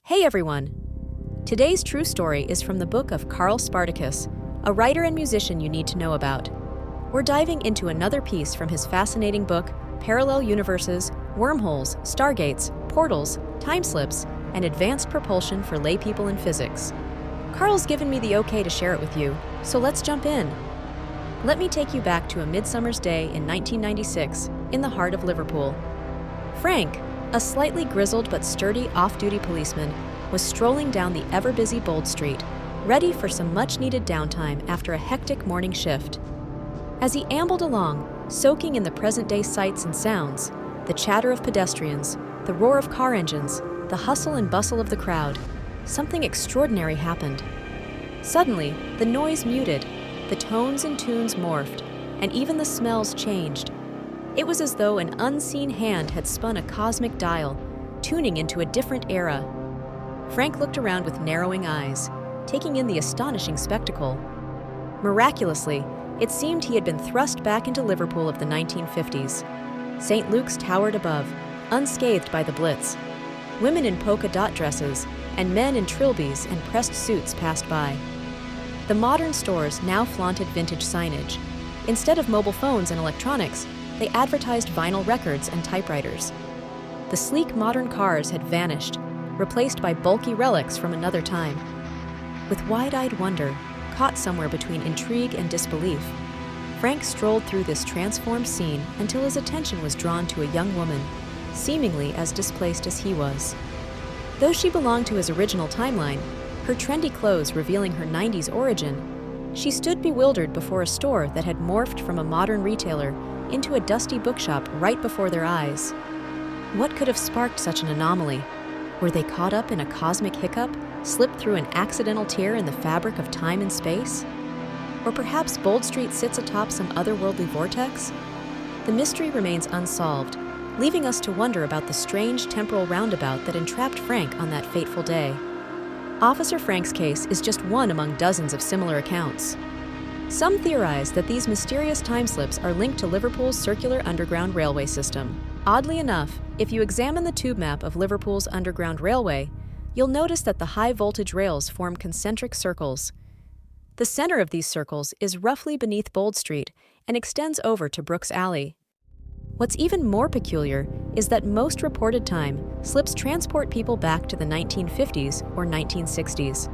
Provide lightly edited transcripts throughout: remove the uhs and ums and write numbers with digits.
Hey everyone! Today's true story is from the book of Carl Spartacus, a writer and musician you need to know about. We're diving into another piece from his fascinating book, Parallel Universes, Wormholes, Stargates, Portals, Time Slips, and Advanced Propulsion for Laypeople in Physics. Carl's given me the okay to share it with you, so let's jump in. Let me take you back to a midsummer's day in 1996, in the heart of Liverpool. Frank, a slightly grizzled but sturdy off-duty policeman, was strolling down the ever-busy Bold Street, ready for some much-needed downtime after a hectic morning shift. As he ambled along, soaking in the present-day sights and sounds, the chatter of pedestrians, the roar of car engines, the hustle and bustle of the crowd, something extraordinary happened. Suddenly, the noise muted, the tones and tunes morphed, and even the smells changed. It was as though an unseen hand had spun a cosmic dial, tuning into a different era. Frank looked around with narrowing eyes, taking in the astonishing spectacle. Miraculously, it seemed he had been thrust back into Liverpool of the 1950s. St. Luke's towered above, unscathed by the Blitz. Women in polka dot dresses and men in trilbies and pressed suits passed by. The modern stores now flaunted vintage signage. Instead of mobile phones and electronics, they advertised vinyl records and typewriters. The sleek modern cars had vanished, replaced by bulky relics from another time. With wide-eyed wonder, caught somewhere between intrigue and disbelief, Frank strolled through this transformed scene until his attention was drawn to a young woman, seemingly as displaced as he was. Though she belonged to his original timeline, her trendy clothes revealing her 90s origin, she stood bewildered before a store that had morphed from a modern retailer into a dusty bookshop right before their eyes. What could have sparked such an anomaly? Were they caught up in a cosmic hiccup, slipped through an accidental tear in the fabric of time and space? Or perhaps Bold Street sits atop some otherworldly vortex? The mystery remains unsolved, leaving us to wonder about the strange temporal roundabout that entrapped Frank on that fateful day. Officer Frank's case is just one among dozens of similar accounts. Some theorize that these mysterious time slips are linked to Liverpool's circular underground railway system. Oddly enough, if you examine the tube map of Liverpool's underground railway, you'll notice that the high-voltage rails form concentric circles. The center of these circles is roughly beneath Bold Street and extends over to Brooks Alley. What's even more peculiar is that most reported time slips transport people back to the 1950s or 1960s.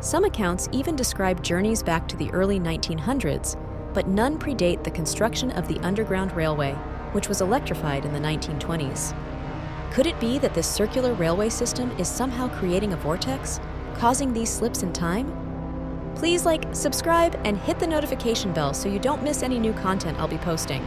Some accounts even describe journeys back to the early 1900s, but none predate the construction of the Underground Railway, which was electrified in the 1920s. Could it be that this circular railway system is somehow creating a vortex, causing these slips in time? Please subscribe, and hit the notification bell so you don't miss any new content I'll be posting.